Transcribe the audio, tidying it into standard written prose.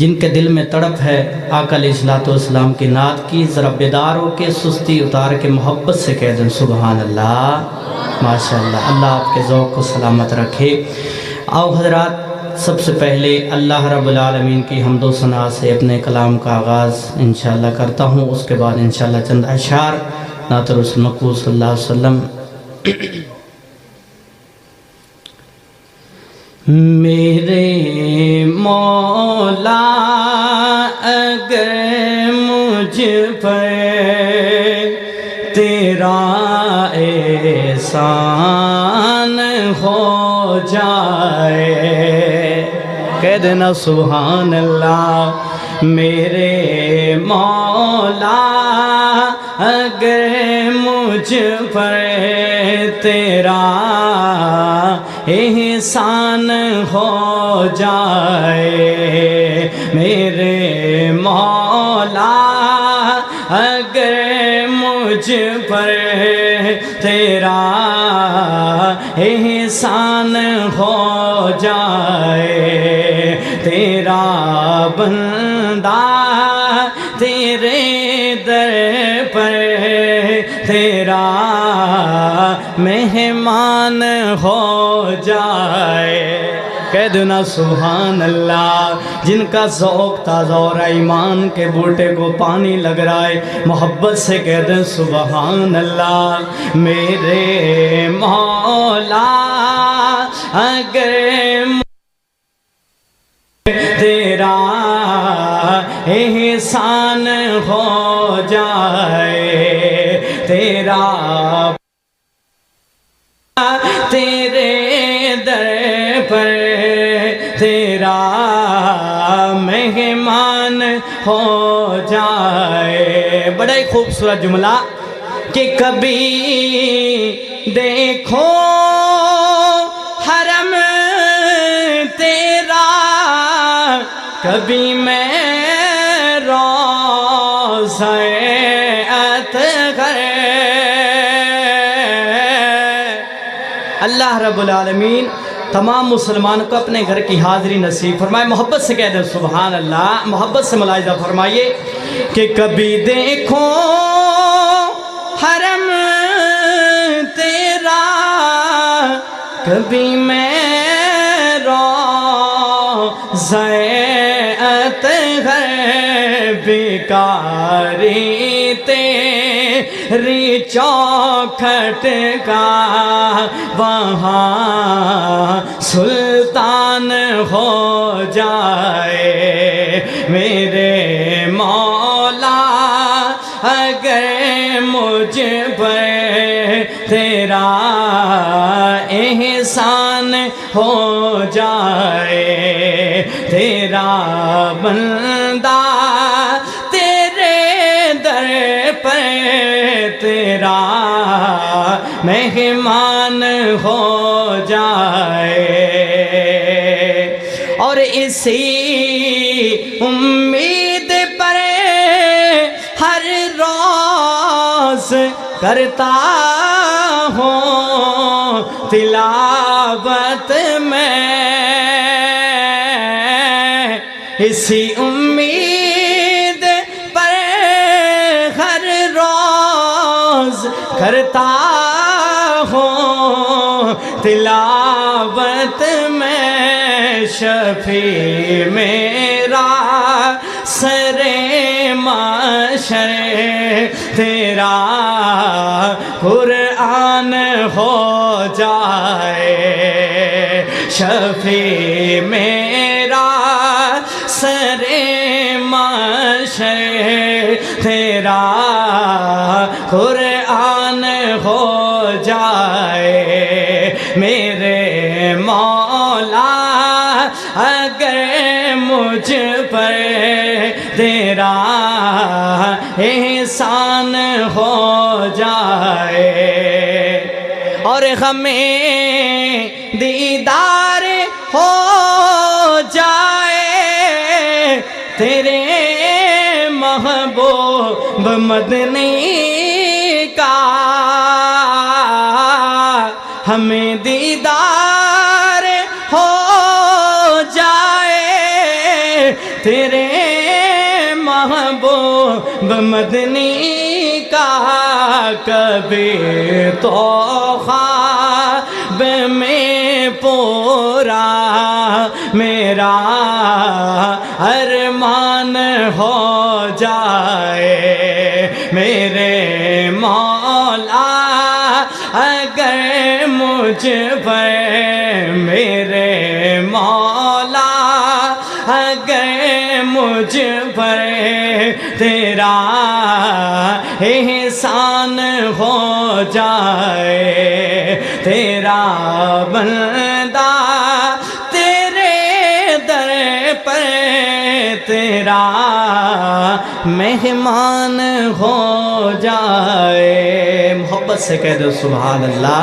جن کے دل میں تڑپ ہے آقا علیہ السلام کی نعت کی، ذرا بیدار ہو کے سستی اتار کے محبت سے کہہ دیں سبحان اللہ، ماشاءاللہ۔ اللہ آپ کے ذوق کو سلامت رکھے۔ آؤ حضرات، سب سے پہلے اللہ رب العالمین کی حمد و ثنا سے اپنے کلام کا آغاز انشاءاللہ کرتا ہوں، اس کے بعد انشاءاللہ چند اشعار نعت رسول مقبول صلی اللہ علیہ وسلم۔ میرے مولا اگر مجھ پر تیرا احسان ہو جائے، کہہ دینا سبحان اللہ۔ میرے مولا اگر مجھ پر تیرا احسان ہو جائے، میرے مولا اگر مجھ پر تیرا احسان ہو جائے، تیرا بندہ تیرے در پر تیرا مہمان ہو جائے، کہہ دینا سبحان اللہ۔ جن کا ذوق تازہ اور ایمان کے بوٹے کو پانی لگ رہا ہے، محبت سے کہہ دیں سبحان اللہ۔ میرے مولا اگر تیرا احسان ہو جائے، تیرا تیرے در پر تیرا مہمان ہو جائے۔ بڑا ہی خوبصورت جملہ کہ کبھی دیکھو حرم تیرا، کبھی میں روضہ اطہر۔ اللہ رب العالمین تمام مسلمان کو اپنے گھر کی حاضری نصیب فرمائے۔ محبت سے کہہ دیں سبحان اللہ، محبت سے ملاحظہ فرمائیے کہ کبھی دیکھو حرم تیرا، کبھی میں روضہ اطہر، بیکاری تیری چوکھٹ کا وہاں سلطان ہو جائے، میرے مولا اگر مجھ پر تیرا احسان ہو جائے، تیرا بندہ تیرے در پر تیرا مہمان ہو جائے، اور اسی امید پر ہر روز کرتا ہوں تلاوت میں، اسی امید پر ہر روز کرتا ہوں تلاوت میں، شفیع میرا سر محشر تیرا قرآن ہو جائے، شفیع میرا سر محشر تیرا قرآن ہو جائے، میرے مولا اگر مجھ پر تیرا احسان ہو جائے، اور ہمیں دیدار ہو جائے تیرے محبوب مدنی کا، ہمیں دیدار ہو جائے تیرے محبوب مدنی کا کبھی تو خواب میں پورا میرا ارمان ہو جائے میرے مولا اگر مجھ پر میرے مولا اگر مجھ پر تیرا احسان ہو جائے تیرا بندہ تیرے در پر تیرا مہمان ہو جائے۔ محبت سے کہہ دو سبحان اللہ۔